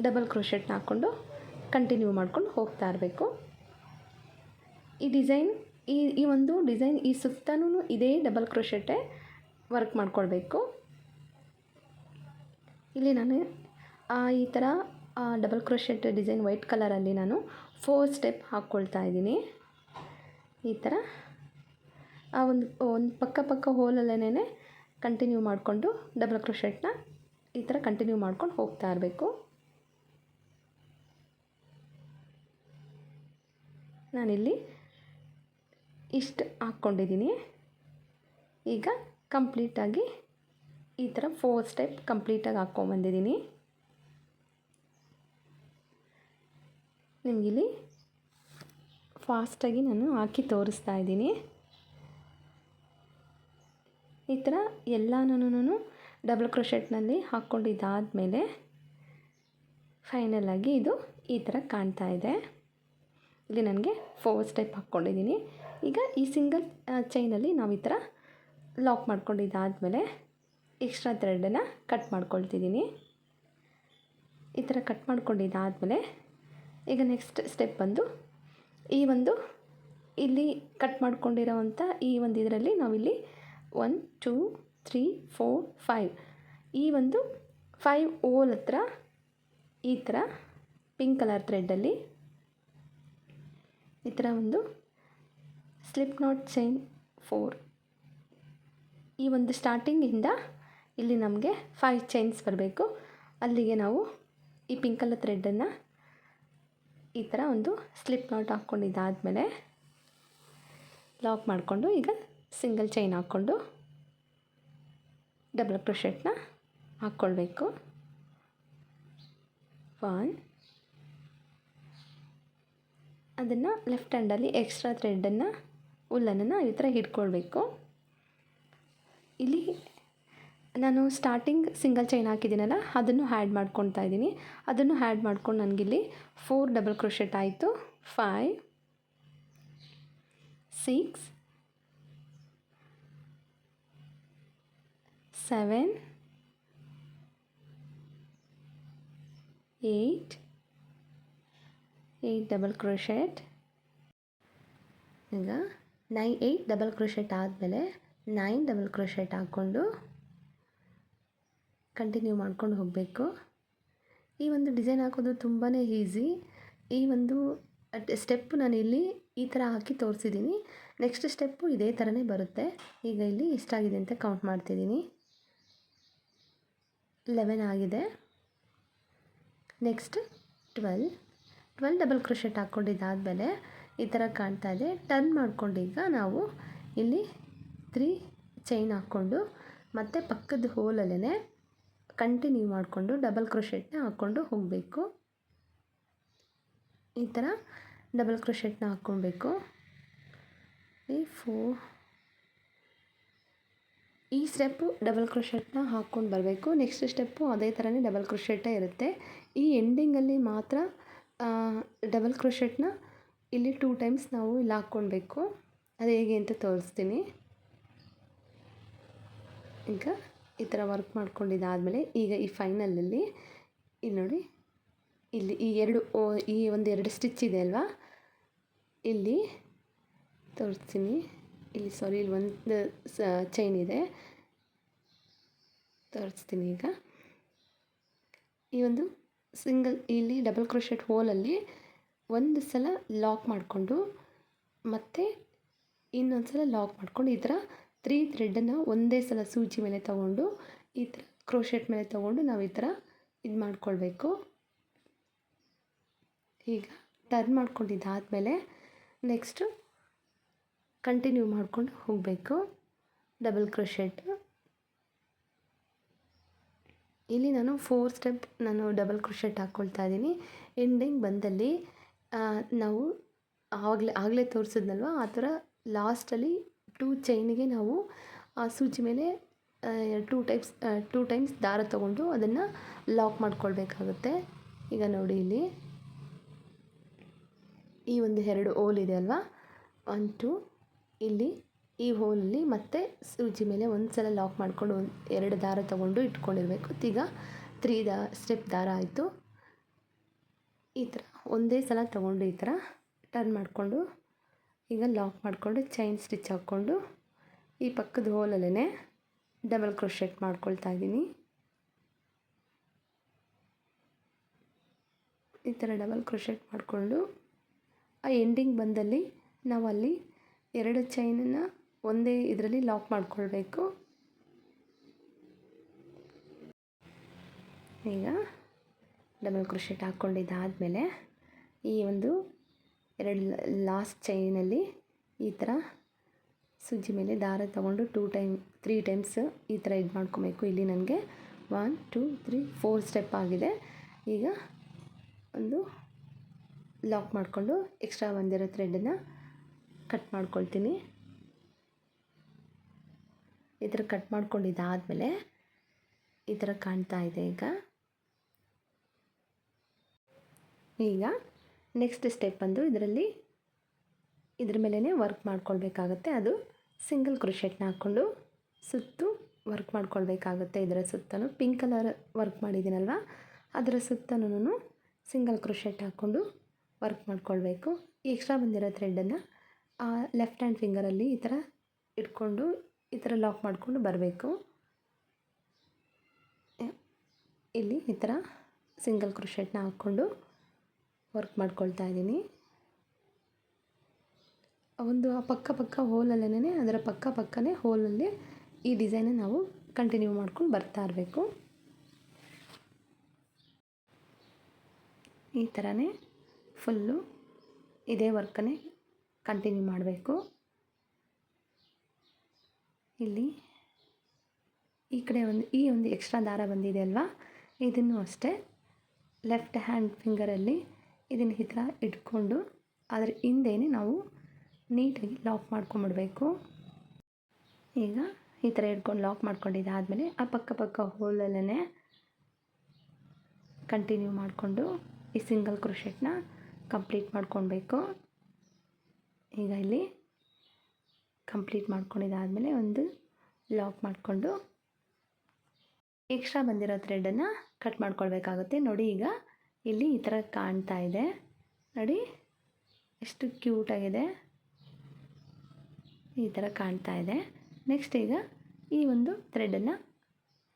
ಡಬಲ್ ಕ್ರೋಶೆಟ್ನ ಹಾಕ್ಕೊಂಡು ಕಂಟಿನ್ಯೂ ಮಾಡ್ಕೊಂಡು ಹೋಗ್ತಾ ಇರಬೇಕು. ಈ ಡಿಸೈನ್ ಈ ಒಂದು ಡಿಸೈನ್ ಈ ಸುತ್ತನೂ ಇದೇ ಡಬಲ್ ಕ್ರೋಶೆಟ್ಟೇ ವರ್ಕ್ ಮಾಡ್ಕೊಳ್ಬೇಕು. ಇಲ್ಲಿ ನಾನು ಈ ಥರ ಡಬಲ್ ಕ್ರೋಶೆಟ್ ಡಿಸೈನ್ ವೈಟ್ ಕಲರಲ್ಲಿ ನಾನು 4 ಸ್ಟೆಪ್ ಹಾಕ್ಕೊಳ್ತಾ ಇದ್ದೀನಿ. ಈ ಥರ ಒಂದು ಪಕ್ಕ ಹೋಲಲ್ಲೇ ಕಂಟಿನ್ಯೂ ಮಾಡಿಕೊಂಡು ಡಬಲ್ ಕ್ರೋಶೆಟ್ನ ಈ ಥರ ಕಂಟಿನ್ಯೂ ಮಾಡ್ಕೊಂಡು ಹೋಗ್ತಾ ಇರಬೇಕು. ನಾನಿಲ್ಲಿ ಇಷ್ಟು ಹಾಕ್ಕೊಂಡಿದ್ದೀನಿ. ಈಗ ಕಂಪ್ಲೀಟಾಗಿ ಈ ಥರ 4 ಸ್ಟೆಪ್ ಕಂಪ್ಲೀಟಾಗಿ ಹಾಕ್ಕೊಂಬಂದಿದ್ದೀನಿ. ನಿಮಗಿಲ್ಲಿ ಫಾಸ್ಟಾಗಿ ನಾನು ಹಾಕಿ ತೋರಿಸ್ತಾ ಇದ್ದೀನಿ. ಈ ಥರ ಎಲ್ಲನೂ ಡಬಲ್ ಕ್ರೋಶೆಟ್ನಲ್ಲಿ ಹಾಕ್ಕೊಂಡಿದ್ದಾದಮೇಲೆ ಫೈನಲಾಗಿ ಇದು ಈ ಥರ ಕಾಣ್ತಾ ಇದೆ. ಇಲ್ಲಿ ನನಗೆ 4 ಸ್ಟೆಪ್ ಹಾಕ್ಕೊಂಡಿದ್ದೀನಿ. ಈಗ ಈ ಸಿಂಗಲ್ ಚೈನಲ್ಲಿ ನಾವು ಈ ಥರ ಲಾಕ್ ಮಾಡ್ಕೊಂಡಿದ್ದಾದಮೇಲೆ ಎಕ್ಸ್ಟ್ರಾ ಥ್ರೆಡನ್ನು ಕಟ್ ಮಾಡ್ಕೊಳ್ತಿದ್ದೀನಿ. ಈ ಥರ ಕಟ್ ಮಾಡ್ಕೊಂಡಿದ್ದಾದಮೇಲೆ ಈಗ ನೆಕ್ಸ್ಟ್ ಸ್ಟೆಪ್ ಬಂದು ಈ ಒಂದು ಇಲ್ಲಿ ಕಟ್ ಮಾಡ್ಕೊಂಡಿರೋವಂಥ ಈ ಒಂದು ಇದರಲ್ಲಿ ನಾವಿಲ್ಲಿ 1 2 3 4 5 ಈ ಒಂದು 5 ಹೋಲ್ ಹತ್ರ ಈ ಥರ ಪಿಂಕ್ ಕಲರ್ ಥ್ರೆಡ್ಡಲ್ಲಿ ಈ ಥರ ಒಂದು ಸ್ಲಿಪ್ ನಾಟ್ ಚೈನ್ 4 ಈ ಒಂದು ಸ್ಟಾರ್ಟಿಂಗಿಂದ ಇಲ್ಲಿ ನಮಗೆ 5 ಚೈನ್ಸ್ ಬರಬೇಕು. ಅಲ್ಲಿಗೆ ನಾವು ಈ ಪಿಂಕ್ ಕಲರ್ ಥ್ರೆಡ್ಡನ್ನು ಈ ಥರ ಒಂದು ಸ್ಲಿಪ್ ನಾಟ್ ಹಾಕ್ಕೊಂಡಿದ್ದಾದಮೇಲೆ ಲಾಕ್ ಮಾಡಿಕೊಂಡು ಈಗ ಸಿಂಗಲ್ ಚೈನ್ ಹಾಕ್ಕೊಂಡು ಡಬಲ್ ಕ್ರೋಶೆಟ್ನ ಹಾಕ್ಕೊಳ್ಬೇಕು. 1 ಅದನ್ನು ಲೆಫ್ಟ್ ಹ್ಯಾಂಡಲ್ಲಿ ಎಕ್ಸ್ಟ್ರಾ ಥ್ರೆಡ್ಡನ್ನು ಉಲ್ಲನ್ನು ಈ ಥರ ಹಿಡ್ಕೊಳ್ಬೇಕು. ಇಲ್ಲಿ ನಾನು ಸ್ಟಾರ್ಟಿಂಗ್ ಸಿಂಗಲ್ ಚೈನ್ ಹಾಕಿದ್ದೀನಲ್ಲ ಅದನ್ನು ಆ್ಯಡ್ ಮಾಡ್ಕೊತಾ ಇದ್ದೀನಿ. ಅದನ್ನು ಆ್ಯಡ್ ಮಾಡ್ಕೊಂಡು ನನಗಿಲ್ಲಿ 4 ಡಬಲ್ ಕ್ರೋಶೆಟ್ ಆಯಿತು. 5 6 7 8 ಡಬಲ್ ಕ್ರೋಶೆಟ್. ಈಗ 8 ಡಬಲ್ ಕ್ರೋಶೆಟ್ ಆದಮೇಲೆ 9 ಡಬಲ್ ಕ್ರೋಶೆಟ್ ಹಾಕ್ಕೊಂಡು ಕಂಟಿನ್ಯೂ ಮಾಡ್ಕೊಂಡು ಹೋಗಬೇಕು. ಈ ಒಂದು ಡಿಸೈನ್ ಹಾಕೋದು ತುಂಬಾ ಈಸಿ. ಈ ಒಂದು ಸ್ಟೆಪ್ ನಾನಿಲ್ಲಿ ಈ ಥರ ಹಾಕಿ ತೋರಿಸಿದ್ದೀನಿ. ನೆಕ್ಸ್ಟ್ ಸ್ಟೆಪ್ಪು ಇದೇ ಥರನೇ ಬರುತ್ತೆ. ಈಗ ಇಲ್ಲಿ ಎಷ್ಟಾಗಿದೆ ಅಂತ ಕೌಂಟ್ ಮಾಡ್ತಿದ್ದೀನಿ. 11 ಆಗಿದೆ. ನೆಕ್ಸ್ಟ್ 12 ಡಬಲ್ ಕ್ರೋಶೆಟ್ ಹಾಕ್ಕೊಂಡಿದ್ದಾದಮೇಲೆ ಈ ಥರ ಕಾಣ್ತಾ ಇದೆ. ಟರ್ನ್ ಮಾಡ್ಕೊಂಡು ಈಗ ನಾವು ಇಲ್ಲಿ 3 ಚೈನ್ ಹಾಕ್ಕೊಂಡು ಮತ್ತು ಪಕ್ಕದ ಹೋಲಲ್ಲೇ ಕಂಟಿನ್ಯೂ ಮಾಡಿಕೊಂಡು ಡಬಲ್ ಕ್ರೋಶೆಟ್ನ ಹಾಕ್ಕೊಂಡು ಹೋಗಬೇಕು. ಈ ಥರ ಡಬಲ್ ಕ್ರೋಶೆಟ್ನ ಹಾಕ್ಕೊಳ್ಬೇಕು. ಈ ಸ್ಟೆಪ್ಪು ಡಬಲ್ ಕ್ರೋಶೆಟ್ನ ಹಾಕ್ಕೊಂಡು ಬರಬೇಕು. ನೆಕ್ಸ್ಟ್ ಸ್ಟೆಪ್ಪು ಅದೇ ಥರನೇ ಡಬಲ್ ಕ್ರೋಶೆಟ್ಟೇ ಇರುತ್ತೆ. ಈ ಎಂಡಿಂಗಲ್ಲಿ ಮಾತ್ರ ಡಬಲ್ ಕ್ರೋಶೆಟ್ನ ಇಲ್ಲಿ 2 ಟೈಮ್ಸ್ ನಾವು ಇಲ್ಲಿ ಹಾಕ್ಕೊಳ್ಬೇಕು. ಅದು ಹೇಗೆ ಅಂತ ತೋರಿಸ್ತೀನಿ. ಈಗ ಈ ಥರ ವರ್ಕ್ ಮಾಡ್ಕೊಂಡಿದ್ದಾದಮೇಲೆ ಈಗ ಈ ಫೈನಲಲ್ಲಿ ಇಲ್ಲಿ ನೋಡಿ, ಇಲ್ಲಿ ಈ ಒಂದು 2 ಸ್ಟಿಚ್ ಇದೆ ಅಲ್ವಾ, ಇಲ್ಲಿ ತೋರಿಸ್ತೀನಿ. ಇಲ್ಲಿ ಇಲ್ಲಿ ಒಂದು ಚೈನ್ ಇದೆ, ತೋರಿಸ್ತೀನಿ. ಈಗ ಈ ಒಂದು ಇಲ್ಲಿ ಡಬಲ್ ಕ್ರೋಶೆಟ್ ಹೋಲಲ್ಲಿ ಒಂದು ಸಲ ಲಾಕ್ ಮಾಡಿಕೊಂಡು ಮತ್ತು ಇನ್ನೊಂದು ಸಲ ಲಾಕ್ ಮಾಡ್ಕೊಂಡು ಈ ಥರ 3 ಥ್ರೆಡ್ಡನ್ನು ಒಂದೇ ಸಲ ಸೂಜಿ ಮೇಲೆ ತೊಗೊಂಡು ಈ ಥರ ಕ್ರೋಶೆಟ್ ಮೇಲೆ ತೊಗೊಂಡು ನಾವು ಈ ಥರ ಇದು ಮಾಡ್ಕೊಳ್ಬೇಕು. ಈಗ ಟರ್ನ್ ಮಾಡ್ಕೊಂಡಿದ್ದಾದಮೇಲೆ ನೆಕ್ಸ್ಟು ಕಂಟಿನ್ಯೂ ಮಾಡಿಕೊಂಡು ಹೋಗಬೇಕು. ಡಬಲ್ ಕ್ರೋಶೆಟ್ ಇಲ್ಲಿ ನಾನು 4 ಸ್ಟೆಪ್ ನಾನು ಡಬಲ್ ಕ್ರೋಶೆಟ್ ಹಾಕ್ಕೊಳ್ತಾ ಇದ್ದೀನಿ. ಎಂಡಿಂಗ್ ಬಂದಲ್ಲಿ ನಾವು ಆಗಲೇ ತೋರಿಸಿದ್ನಲ್ವ ಆ ಥರ ಲಾಸ್ಟಲ್ಲಿ 2 ಚೈನಿಗೆ ನಾವು ಆ ಸೂಜಿ ಮೇಲೆ 2 ಟೈಮ್ಸ್ ದಾರ ತಗೊಂಡು ಅದನ್ನು ಲಾಕ್ ಮಾಡ್ಕೊಳ್ಬೇಕಾಗುತ್ತೆ. ಈಗ ನೋಡಿ ಇಲ್ಲಿ ಈ ಒಂದು 2 ಹೋಲ್ ಇದೆ ಅಲ್ವಾ, 1 2 ಇಲ್ಲಿ ಈ ಹೋಲಲ್ಲಿ ಮತ್ತೆ ಸೂಜಿ ಮೇಲೆ ಒಂದು ಸಲ ಲಾಕ್ ಮಾಡಿಕೊಂಡು 2 ದಾರ ತಗೊಂಡು ಇಟ್ಕೊಂಡಿರಬೇಕು. ಈಗ 3 ಸ್ಟೆಪ್ ದಾರ ಆಯಿತು. ಈ ಥರ ಒಂದೇ ಸಲ ತಗೊಂಡು ಈ ಥರ ಟರ್ನ್ ಮಾಡಿಕೊಂಡು ಈಗ ಲಾಕ್ ಮಾಡಿಕೊಂಡು ಚೈನ್ ಸ್ಟಿಚ್ ಹಾಕ್ಕೊಂಡು ಈ ಪಕ್ಕದ ಹೋಲಲ್ಲೇ ಡಬಲ್ ಕ್ರೋಶೆಟ್ ಮಾಡ್ಕೊಳ್ತಾ ಇದ್ದೀನಿ. ಈ ಥರ ಡಬಲ್ ಕ್ರೋಶೆಟ್ ಮಾಡಿಕೊಂಡು ಆ ಎಂಡಿಂಗ್ ಬಂದಲ್ಲಿ ನಾವು ಅಲ್ಲಿ 2 ಚೈನನ್ನು ಒಂದೇ ಇದರಲ್ಲಿ ಲಾಕ್ ಮಾಡ್ಕೊಳ್ಬೇಕು. ಈಗ ಡಬಲ್ ಕ್ರೋಶೆಟ್ ಹಾಕ್ಕೊಂಡಿದ್ದಾದಮೇಲೆ ಈ ಒಂದು 2 ಲಾಸ್ಟ್ ಚೈನಲ್ಲಿ ಈ ಥರ ಸೂಜಿ ಮೇಲೆ ದಾರ ತಗೊಂಡು 3 ಟೈಮ್ಸ್ ಈ ಥರ ಇದು ಮಾಡ್ಕೊಬೇಕು. ಇಲ್ಲಿ ನನಗೆ 1 2 3 4 ಸ್ಟೆಪ್ ಆಗಿದೆ. ಈಗ ಒಂದು ಲಾಕ್ ಮಾಡಿಕೊಂಡು ಎಕ್ಸ್ಟ್ರಾ ಬಂದಿರೋ ಥ್ರೆಡನ್ನು ಕಟ್ ಮಾಡ್ಕೊಳ್ತೀನಿ. ಈ ಥರ ಕಟ್ ಮಾಡ್ಕೊಂಡಿದ್ದಾದಮೇಲೆ ಈ ಥರ ಕಾಣ್ತಾ ಇದೆ. ಈಗ ನೆಕ್ಸ್ಟ್ ಸ್ಟೆಪ್ ಬಂದು ಇದ್ರ ಮೇಲೇ ವರ್ಕ್ ಮಾಡ್ಕೊಳ್ಬೇಕಾಗತ್ತೆ. ಅದು ಸಿಂಗಲ್ ಕ್ರೋಶೆಟ್ನ ಹಾಕ್ಕೊಂಡು ಸುತ್ತು ವರ್ಕ್ ಮಾಡ್ಕೊಳ್ಬೇಕಾಗುತ್ತೆ. ಇದರ ಸುತ್ತಲೂ ಪಿಂಕ್ ಕಲರ್ ವರ್ಕ್ ಮಾಡಿದ್ದೀನಲ್ವ, ಅದರ ಸುತ್ತಲೂ ಸಿಂಗಲ್ ಕ್ರೋಶೆಟ್ ಹಾಕ್ಕೊಂಡು ವರ್ಕ್ ಮಾಡ್ಕೊಳ್ಬೇಕು. ಈ ಎಕ್ಸ್ಟ್ರಾ ಬಂದಿರೋ ಥ್ರೆಡನ್ನು ಲೆಫ್ಟ್ ಹ್ಯಾಂಡ್ ಫಿಂಗರಲ್ಲಿ ಈ ಥರ ಇಟ್ಕೊಂಡು ಈ ಥರ ಲಾಕ್ ಮಾಡಿಕೊಂಡು ಬರಬೇಕು. ಇಲ್ಲಿ ಈ ಥರ ಸಿಂಗಲ್ ಕ್ರೋಶೆಟ್ನ ಹಾಕ್ಕೊಂಡು ವರ್ಕ್ ಮಾಡ್ಕೊಳ್ತಾ ಇದ್ದೀನಿ. ಒಂದು ಪಕ್ಕ ಹೋಲಲ್ಲೇ ಅದರ ಪಕ್ಕನೇ ಹೋಲಲ್ಲಿ ಈ ಡಿಸೈನ ನಾವು ಕಂಟಿನ್ಯೂ ಮಾಡ್ಕೊಂಡು ಬರ್ತಾ ಇರಬೇಕು. ಈ ಥರನೇ ಫುಲ್ಲು ಇದೇ ವರ್ಕನ್ನೇ ಕಂಟಿನ್ಯೂ ಮಾಡಬೇಕು. ಇಲ್ಲಿ ಈ ಕಡೆ ಈ ಒಂದು ಎಕ್ಸ್ಟ್ರಾ ದಾರ ಬಂದಿದೆ ಅಲ್ವಾ, ಇದನ್ನು ಅಷ್ಟೇ ಲೆಫ್ಟ್ ಹ್ಯಾಂಡ್ ಫಿಂಗರಲ್ಲಿ ಇದನ್ನು ಈ ಥರ ಇಟ್ಕೊಂಡು ಅದರ ಹಿಂದೆಯೇ ನಾವು ನೀಟಾಗಿ ಲಾಕ್ ಮಾಡ್ಕೊಂಬಿಡಬೇಕು. ಈಗ ಈ ಥರ ಇಟ್ಕೊಂಡು ಲಾಕ್ ಮಾಡ್ಕೊಂಡಿದ್ದಾದಮೇಲೆ ಆ ಪಕ್ಕ ಹೋಲಲ್ಲೇ ಕಂಟಿನ್ಯೂ ಮಾಡಿಕೊಂಡು ಈ ಸಿಂಗಲ್ ಕ್ರೋಶೆಟ್ನ ಕಂಪ್ಲೀಟ್ ಮಾಡ್ಕೊಳ್ಬೇಕು. ಈಗ ಇಲ್ಲಿ ಕಂಪ್ಲೀಟ್ ಮಾಡ್ಕೊಂಡಿದ್ದಾದಮೇಲೆ ಒಂದು ಲಾಕ್ ಮಾಡಿಕೊಂಡು ಎಕ್ಸ್ಟ್ರಾ ಬಂದಿರೋ ಥ್ರೆಡನ್ನು ಕಟ್ ಮಾಡ್ಕೊಳ್ಬೇಕಾಗುತ್ತೆ. ನೋಡಿ ಈಗ ಇಲ್ಲಿ ಈ ಥರ ಕಾಣ್ತಾ ಇದೆ, ನೋಡಿ ಎಷ್ಟು ಕ್ಯೂಟಾಗಿದೆ, ಈ ಥರ ಕಾಣ್ತಾ ಇದೆ. ನೆಕ್ಸ್ಟ್ ಈಗ ಈ ಒಂದು ಥ್ರೆಡನ್ನು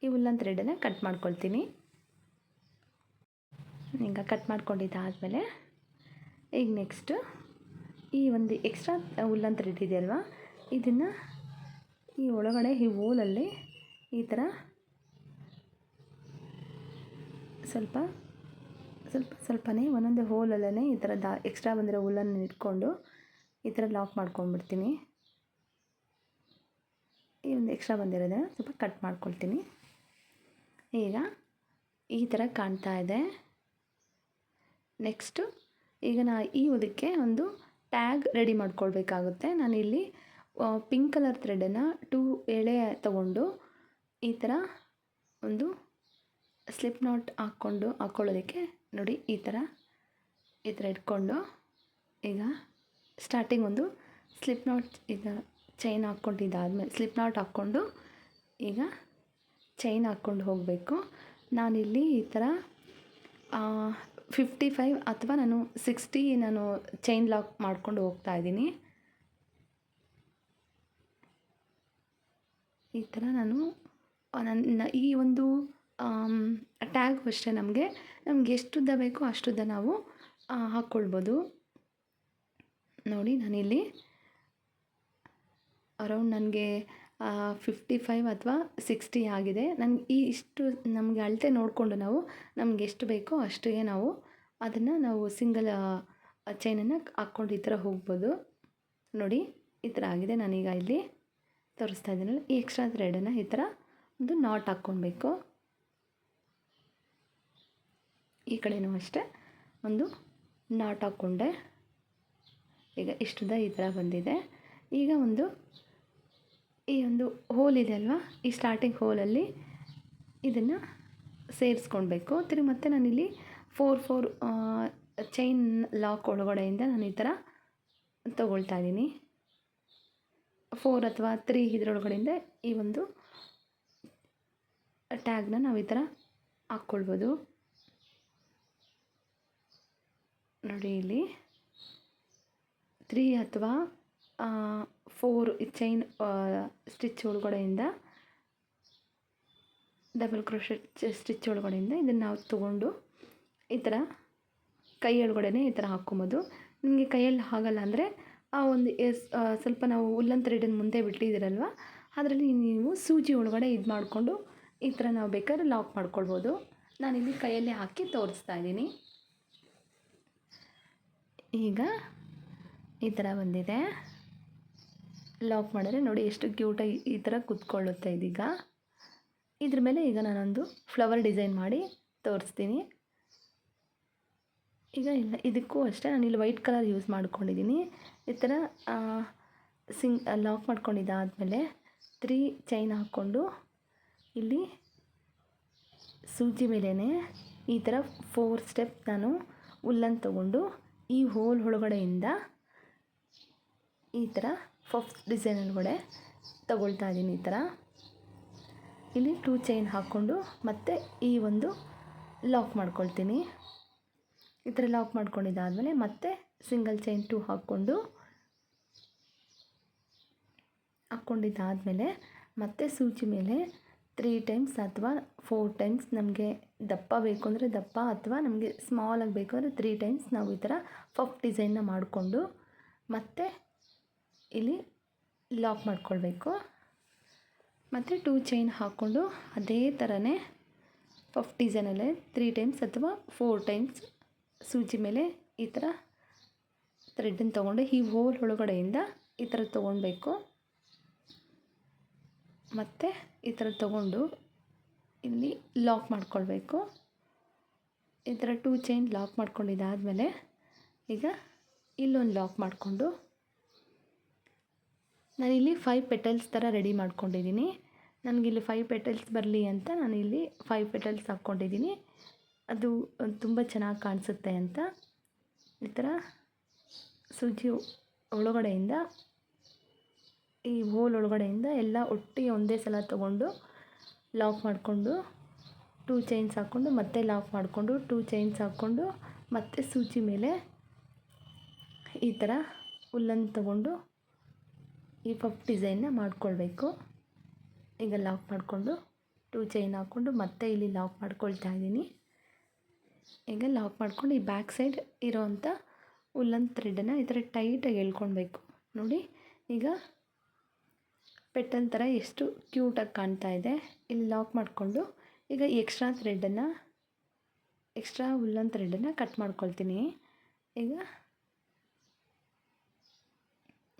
ಈ ಉಲ್ಲನ್ ಥ್ರೆಡನ್ನು ಕಟ್ ಮಾಡ್ಕೊಳ್ತೀನಿ. ಈಗ ಕಟ್ ಮಾಡ್ಕೊಂಡಿದ್ದಾದಮೇಲೆ ಈಗ ನೆಕ್ಸ್ಟು ಈ ಒಂದು ಎಕ್ಸ್ಟ್ರಾ ಉಲ್ಲನ್ ಥ್ರೆಡ್ ಇದೆಯಲ್ವ, ಇದನ್ನು ಈ ಒಳಗಡೆ ಈ ಹೋಲಲ್ಲಿ ಈ ಥರ ಸ್ವಲ್ಪನೇ ಒಂದೊಂದು ಹೋಲಲ್ಲೇ ಈ ಥರ ಎಕ್ಸ್ಟ್ರಾ ಬಂದಿರೋ ಉಲ್ಲನ್ನು ಇಟ್ಕೊಂಡು ಈ ಥರ ಲಾಕ್ ಮಾಡ್ಕೊಂಡ್ಬಿಡ್ತೀನಿ. ಈ ಒಂದು ಎಕ್ಸ್ಟ್ರಾ ಬಂದಿರೋದನ್ನು ಸ್ವಲ್ಪ ಕಟ್ ಮಾಡ್ಕೊಳ್ತೀನಿ. ಈಗ ಈ ಥರ ಕಾಣ್ತಾ ಇದೆ. ನೆಕ್ಸ್ಟು ಈಗ ಈ ಇದಕ್ಕೆ ಒಂದು ಟ್ಯಾಗ್ ರೆಡಿ ಮಾಡ್ಕೊಳ್ಬೇಕಾಗುತ್ತೆ. ನಾನಿಲ್ಲಿ ಪಿಂಕ್ ಕಲರ್ ಥ್ರೆಡನ್ನು 2 ಎಳೆ ತಗೊಂಡು ಈ ಥರ ಒಂದು ಸ್ಲಿಪ್ ನಾಟ್ ಹಾಕ್ಕೊಳ್ಳೋದಕ್ಕೆ ನೋಡಿ ಈ ಥರ ಇಟ್ಕೊಂಡು ಈಗ ಸ್ಟಾರ್ಟಿಂಗ್ ಒಂದು ಸ್ಲಿಪ್ ನಾಟ್ ಇದು ಚೈನ್ ಹಾಕ್ಕೊಂಡಿದ್ದಾದಮೇಲೆ ಸ್ಲಿಪ್ ನಾಟ್ ಹಾಕ್ಕೊಂಡು ಈಗ ಚೈನ್ ಹಾಕ್ಕೊಂಡು ಹೋಗಬೇಕು. ನಾನಿಲ್ಲಿ ಈ ಥರ 55 ಅಥವಾ ನಾನು 60 ನಾನು ಚೈನ್ ಲಾಕ್ ಮಾಡ್ಕೊಂಡು ಹೋಗ್ತಾ ಇದ್ದೀನಿ. ಈ ಥರ ನನ್ನ ಈ ಒಂದು ಟ್ಯಾಗು ಅಷ್ಟೇ ನಮಗೆ ಎಷ್ಟುದ್ದ ಬೇಕೋ ಅಷ್ಟುದ್ದ ನಾವು ಹಾಕ್ಕೊಳ್ಬೋದು. ನೋಡಿ ನಾನಿಲ್ಲಿ ಅರೌಂಡ್ ನನಗೆ 55 ಅಥವಾ 60 ಆಗಿದೆ. ನನಗೆ ಇಷ್ಟು ನಮಗೆ ಅಳತೆ ನೋಡಿಕೊಂಡು ನಮಗೆ ಎಷ್ಟು ಬೇಕೋ ಅಷ್ಟಿಗೆ ನಾವು ಅದನ್ನು ಸಿಂಗಲ್ ಚೈನನ್ನು ಹಾಕ್ಕೊಂಡು ಈ ಥರ ಹೋಗ್ಬೋದು. ನೋಡಿ ಈ ಥರ ಆಗಿದೆ. ನಾನೀಗ ಇಲ್ಲಿ ತೋರಿಸ್ತಾ ಇದ್ದೀನಲ್ಲ, ಈ ಎಕ್ಸ್ಟ್ರಾ ಥ್ರೆಡನ್ನು ಈ ಥರ ಒಂದು ನಾಟ್ ಹಾಕ್ಕೊಳ್ಬೇಕು. ಈ ಕಡೆಯೂ ಅಷ್ಟೇ ಒಂದು ನಾಟ್ ಹಾಕ್ಕೊಂಡೆ. ಈಗ ಇಷ್ಟುದ ಈ ಥರ ಬಂದಿದೆ. ಈಗ ಈ ಒಂದು ಹೋಲ್ ಇದೆ ಅಲ್ವಾ, ಈ ಸ್ಟಾರ್ಟಿಂಗ್ ಹೋಲಲ್ಲಿ ಇದನ್ನು ಸೇರಿಸ್ಕೊಳ್ಬೇಕು. ತಿರುಗಿ ಮತ್ತೆ ನಾನಿಲ್ಲಿ 4 ಚೈನ್ ಲಾಕ್ ಒಳಗಡೆಯಿಂದ ನಾನು ಈ ಥರ ತಗೊಳ್ತಾ ಇದ್ದೀನಿ. 4 ಅಥವಾ 3 ಇದರೊಳಗಡೆಯಿಂದ ಈ ಒಂದು ಟ್ಯಾಗ್ನ ನಾವು ಈ ಥರ ಹಾಕ್ಕೊಳ್ಬೋದು. ನೋಡಿ ಇಲ್ಲಿ 3 ಅಥವಾ 4 ಚೈನ್ ಸ್ಟಿಚ್ ಒಳಗಡೆಯಿಂದ ಡಬಲ್ ಕ್ರೋಶೆಟ್ ಸ್ಟಿಚ್ ಒಳಗಡೆಯಿಂದ ಇದನ್ನು ನಾವು ತೊಗೊಂಡು ಈ ಥರ ಕೈ ಒಳಗಡೆ ಈ ಥರ ಹಾಕ್ಕೊಬೋದು. ನಿಮಗೆ ಕೈಯಲ್ಲಿ ಆಗಲ್ಲ ಅಂದರೆ ಆ ಒಂದು ಸ್ವಲ್ಪ ನಾವು ಉಲ್ಲನ್ ಥ್ರೆಡನ್ನು ಮುಂದೆ ಬಿಟ್ಟಿದ್ದೀರಲ್ವ, ಅದರಲ್ಲಿ ನೀವು ಸೂಜಿ ಒಳಗಡೆ ಇದು ಮಾಡಿಕೊಂಡು ಈ ಥರ ನಾವು ಬೇಕಾದ್ರೆ ಲಾಕ್ ಮಾಡ್ಕೊಳ್ಬೋದು. ನಾನಿಲ್ಲಿ ಕೈಯಲ್ಲೇ ಹಾಕಿ ತೋರಿಸ್ತಾ ಇದ್ದೀನಿ. ಈಗ ಈ ಥರ ಬಂದಿದೆ. ಲಾಕ್ ಮಾಡಿದ್ರೆ ನೋಡಿ ಎಷ್ಟು ಕ್ಯೂಟಾಗಿ ಈ ಥರ ಕೂತ್ಕೊಳ್ಳುತ್ತೆ ಇದೀಗ. ಇದ್ರ ಮೇಲೆ ಈಗ ನಾನೊಂದು ಫ್ಲವರ್ ಡಿಸೈನ್ ಮಾಡಿ ತೋರಿಸ್ತೀನಿ. ಈಗ ಇದಕ್ಕೂ ಅಷ್ಟೇ ನಾನಿಲ್ಲಿ ವೈಟ್ ಕಲರ್ ಯೂಸ್ ಮಾಡ್ಕೊಂಡಿದ್ದೀನಿ. ಈ ಥರ ಲಾಕ್ ಮಾಡ್ಕೊಂಡಿದ್ದಾದಮೇಲೆ 3 ಚೈನ್ ಹಾಕ್ಕೊಂಡು ಇಲ್ಲಿ ಸೂಜಿ ಮೇಲೇ ಈ ಥರ 4 ಸ್ಟೆಪ್ ನಾನು ಉಲ್ಲನ್ ತೊಗೊಂಡು ಈ ಹೋಲ್ ಒಳಗಡೆಯಿಂದ ಈ ಥರ ಪಫ್ ಡಿಸೈನ್ ಒಳಗಡೆ ತಗೊಳ್ತಾ ಇದ್ದೀನಿ. ಈ ಥರ ಇಲ್ಲಿ 2 ಚೈನ್ ಹಾಕ್ಕೊಂಡು ಮತ್ತೆ ಈ ಒಂದು ಲಾಕ್ ಮಾಡ್ಕೊಳ್ತೀನಿ. ಈ ಥರ ಲಾಕ್ ಮಾಡ್ಕೊಂಡಿದ್ದಾದಮೇಲೆ ಮತ್ತೆ ಸಿಂಗಲ್ ಚೈನ್ 2 ಹಾಕ್ಕೊಂಡಿದ್ದಾದಮೇಲೆ ಮತ್ತೆ ಸೂಜಿ ಮೇಲೆ 3 ಟೈಮ್ಸ್ ಅಥವಾ 4 ಟೈಮ್ಸ್ ನಮಗೆ ದಪ್ಪ ಬೇಕು ಅಂದರೆ ದಪ್ಪ, ಅಥವಾ ನಮಗೆ ಸ್ಮಾಲಾಗಿ ಬೇಕು ಅಂದರೆ 3 ಟೈಮ್ಸ್ ನಾವು ಈ ಥರ ಪಫ್ ಡಿಸೈನ್ನ ಮಾಡಿಕೊಂಡು ಮತ್ತೆ ಇಲ್ಲಿ ಲಾಕ್ ಮಾಡ್ಕೊಳ್ಬೇಕು. ಮತ್ತು 2 ಚೈನ್ ಹಾಕ್ಕೊಂಡು ಅದೇ ಥರನೇ ಪಫ್ ಡಿಸೈನಲ್ಲೇ 3 ಟೈಮ್ಸ್ ಅಥವಾ 4 ಟೈಮ್ಸ್ ಸೂಜಿ ಮೇಲೆ ಈ ಥರ ಥ್ರೆಡನ್ನು ತೊಗೊಂಡು ಈ ಹೋಲ್ ಒಳಗಡೆಯಿಂದ ಈ ಥರ ತೊಗೊಳ್ಬೇಕು. ಮತ್ತು ಈ ಥರ ತೊಗೊಂಡು ಇಲ್ಲಿ ಲಾಕ್ ಮಾಡ್ಕೊಳ್ಬೇಕು. ಈ ಥರ 2 ಚೈನ್ ಲಾಕ್ ಮಾಡ್ಕೊಂಡಿದ್ದಾದಮೇಲೆ ಈಗ ಇಲ್ಲೊಂದು ಲಾಕ್ ಮಾಡಿಕೊಂಡು ನಾನಿಲ್ಲಿ 5 ಪೆಟಲ್ಸ್ ಥರ ರೆಡಿ ಮಾಡ್ಕೊಂಡಿದ್ದೀನಿ. ನನಗಿಲ್ಲಿ 5 ಪೆಟಲ್ಸ್ ಬರಲಿ ಅಂತ ನಾನಿಲ್ಲಿ 5 ಪೆಟಲ್ಸ್ ಹಾಕ್ಕೊಂಡಿದ್ದೀನಿ. ಅದು ತುಂಬ ಚೆನ್ನಾಗಿ ಕಾಣಿಸುತ್ತೆ ಅಂತ ಈ ಥರ ಸೂಜಿ ಒಳಗಡೆಯಿಂದ ಈ ಹೋಲ್ ಒಳಗಡೆಯಿಂದ ಎಲ್ಲ ಒಟ್ಟಿಗೆ ಒಂದೇ ಸಲ ತೊಗೊಂಡು ಲಾಕ್ ಮಾಡಿಕೊಂಡು 2 ಚೈನ್ಸ್ ಹಾಕ್ಕೊಂಡು ಮತ್ತೆ ಲಾಕ್ ಮಾಡಿಕೊಂಡು 2 ಚೈನ್ಸ್ ಹಾಕ್ಕೊಂಡು ಮತ್ತೆ ಸೂಜಿ ಮೇಲೆ ಈ ಥರ ಉಲ್ಲನ್ ತೊಗೊಂಡು ಈ ಪಫ್ ಡಿಸೈನ್ನ ಮಾಡ್ಕೊಳ್ಬೇಕು. ಈಗ ಲಾಕ್ ಮಾಡಿಕೊಂಡು 2 ಚೈನ್ ಹಾಕ್ಕೊಂಡು ಮತ್ತೆ ಇಲ್ಲಿ ಲಾಕ್ ಮಾಡ್ಕೊಳ್ತಾ ಇದ್ದೀನಿ. ಈಗ ಲಾಕ್ ಮಾಡ್ಕೊಂಡು ಈ ಬ್ಯಾಕ್ ಸೈಡ್ ಇರೋವಂಥ ಉಲ್ಲನ್ ಥ್ರೆಡನ್ನು ಈ ಥರ ಟೈಟಾಗಿ ಎಳ್ಕೊಳ್ಬೇಕು. ನೋಡಿ ಈಗ ಪೆಟಲ್ ಥರ ಎಷ್ಟು ಕ್ಯೂಟಾಗಿ ಕಾಣ್ತಾ ಇದೆ. ಇಲ್ಲಿ ಲಾಕ್ ಮಾಡಿಕೊಂಡು ಈಗ ಎಕ್ಸ್ಟ್ರಾ ಉಲ್ಲನ್ ಥ್ರೆಡನ್ನು ಕಟ್ ಮಾಡ್ಕೊಳ್ತೀನಿ. ಈಗ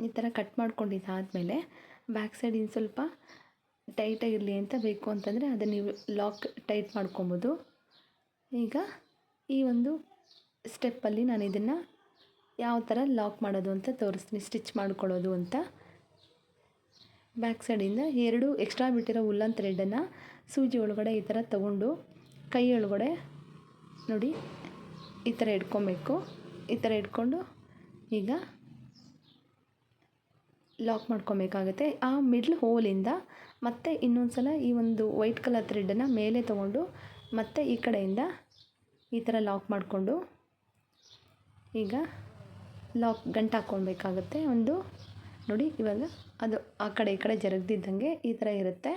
ಈ ಥರ ಕಟ್ ಮಾಡ್ಕೊಂಡಿದ್ದಾದಮೇಲೆ ಬ್ಯಾಕ್ ಸೈಡ್ ಇನ್ನು ಸ್ವಲ್ಪ ಟೈಟಾಗಿರಲಿ ಅಂತ ಬೇಕು ಅಂತಂದರೆ ಅದನ್ನು ನೀವು ಲಾಕ್ ಟೈಟ್ ಮಾಡ್ಕೊಬೋದು. ಈಗ ಈ ಒಂದು ಸ್ಟೆಪ್ಪಲ್ಲಿ ನಾನು ಇದನ್ನು ಯಾವ ಥರ ಲಾಕ್ ಮಾಡೋದು ಅಂತ ತೋರಿಸ್ತೀನಿ, ಸ್ಟಿಚ್ ಮಾಡ್ಕೊಳ್ಳೋದು ಅಂತ. ಬ್ಯಾಕ್ ಸೈಡಿಂದ 2 ಎಕ್ಸ್ಟ್ರಾ ಬಿಟ್ಟಿರೋ ಉಲ್ಲನ್ ಥ್ರೆಡನ್ನು ಸೂಜಿ ಒಳಗಡೆ ಈ ಥರ ತೊಗೊಂಡು ಕೈ ಒಳಗಡೆ ನೋಡಿ ಈ ಥರ ಇಟ್ಕೊಬೇಕು. ಈ ಥರ ಇಟ್ಕೊಂಡು ಈಗ ಲಾಕ್ ಮಾಡ್ಕೊಬೇಕಾಗುತ್ತೆ. ಆ ಮಿಡ್ಲ್ ಹೋಲಿಂದ ಮತ್ತೆ ಇನ್ನೊಂದು ಸಲ ಈ ಒಂದು ವೈಟ್ ಕಲರ್ ಥ್ರೆಡನ್ನು ಮೇಲೆ ತೊಗೊಂಡು ಮತ್ತೆ ಈ ಕಡೆಯಿಂದ ಈ ಥರ ಲಾಕ್ ಮಾಡಿಕೊಂಡು ಈಗ ಗಂಟು ಹಾಕ್ಕೊಳ್ಬೇಕಾಗುತ್ತೆ. ಒಂದು ನೋಡಿ ಇವಾಗ ಅದು ಆ ಕಡೆ ಈ ಕಡೆ ಜರುಗ್ದಿದ್ದಂಗೆ ಈ ಥರ ಇರುತ್ತೆ.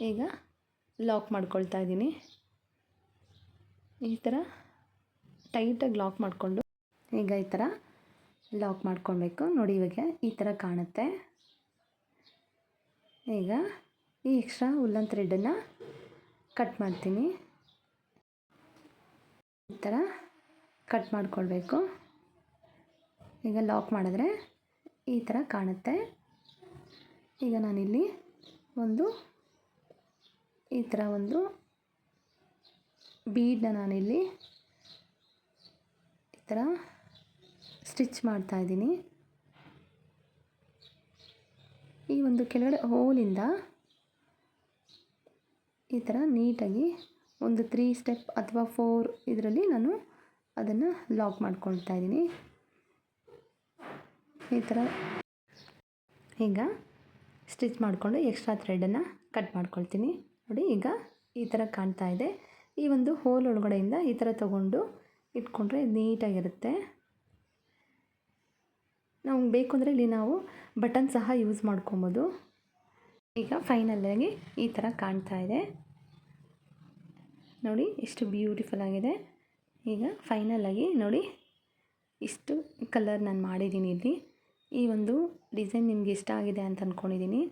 ಈಗ ಲಾಕ್ ಮಾಡ್ಕೊಳ್ತಾ ಇದ್ದೀನಿ. ಈ ಥರ ಟೈಟಾಗಿ ಲಾಕ್ ಮಾಡಿಕೊಂಡು ಈಗ ಈ ಥರ ಲಾಕ್ ಮಾಡ್ಕೊಳ್ಬೇಕು. ನೋಡಿ ಇವಾಗ ಈ ಥರ ಕಾಣುತ್ತೆ. ಈಗ ಈ ಎಕ್ಸ್ಟ್ರಾ ಉಲ್ಲನ್ ಥ್ರೆಡನ್ನು ಕಟ್ ಮಾಡ್ತೀನಿ. ಈ ಥರ ಕಟ್ ಮಾಡ್ಕೊಳ್ಬೇಕು. ಈಗ ಲಾಕ್ ಮಾಡಿದ್ರೆ ಈ ಥರ ಕಾಣುತ್ತೆ. ಈಗ ನಾನಿಲ್ಲಿ ಈ ಥರ ಒಂದು ಬೀಡನ್ನ ನಾನಿಲ್ಲಿ ಈ ಥರ ಸ್ಟಿಚ್ ಮಾಡ್ತಾಯಿದ್ದೀನಿ. ಈ ಒಂದು ಕೆಳಗಡೆ ಹೋಲಿಂದ ಈ ಥರ ನೀಟಾಗಿ ಒಂದು 3 ಸ್ಟೆಪ್ ಅಥವಾ 4 ಇದರಲ್ಲಿ ನಾನು ಅದನ್ನು ಲಾಕ್ ಮಾಡ್ಕೊಳ್ತಾ ಇದ್ದೀನಿ. ಈ ಥರ ಈಗ ಸ್ಟಿಚ್ ಮಾಡಿಕೊಂಡು ಎಕ್ಸ್ಟ್ರಾ ಥ್ರೆಡನ್ನು ಕಟ್ ಮಾಡ್ಕೊಳ್ತೀನಿ. ನೋಡಿ ಈಗ ಈ ಥರ ಕಾಣ್ತಾ ಇದೆ. ಈ ಒಂದು ಹೋಲ್ ಒಳಗಡೆಯಿಂದ ಈ ಥರ ತೊಗೊಂಡು ಇಟ್ಕೊಂಡ್ರೆ ನೀಟಾಗಿರುತ್ತೆ. ನಾವು ಬೇಕು ಅಂದರೆ ಇಲ್ಲಿ ನಾವು ಬಟನ್ ಸಹ ಯೂಸ್ ಮಾಡ್ಕೊಬೋದು. ಈಗ ಫೈನಲಾಗಿ ಈ ಥರ ಕಾಣ್ತಾ ಇದೆ ನೋಡಿ, ಎಷ್ಟು ಬ್ಯೂಟಿಫುಲ್ ಆಗಿದೆ. ಈಗ ಫೈನಲಾಗಿ ನೋಡಿ ಇಷ್ಟು ಕಲರ್ ನಾನು ಮಾಡಿದ್ದೀನಿ ಇಲ್ಲಿ. ಈ ಒಂದು ಡಿಸೈನ್ ನಿಮಗೆ ಇಷ್ಟ ಆಗಿದೆ ಅಂತ ಅಂದ್ಕೊಂಡಿದ್ದೀನಿ.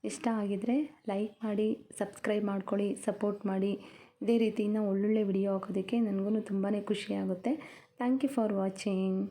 ಇಷ್ಟ ಆಗಿದರೆ ಲೈಕ್ ಮಾಡಿ, ಸಬ್ಸ್ಕ್ರೈಬ್ ಮಾಡ್ಕೊಳ್ಳಿ, ಸಪೋರ್ಟ್ ಮಾಡಿ. ಇದೇ ರೀತಿ ಇನ್ನೂ ಒಳ್ಳೊಳ್ಳೆ ವಿಡಿಯೋ ಹಾಕೋದಕ್ಕೆ ನನಗೂ ತುಂಬಾ ಖುಷಿಯಾಗುತ್ತೆ. Thank you for watching.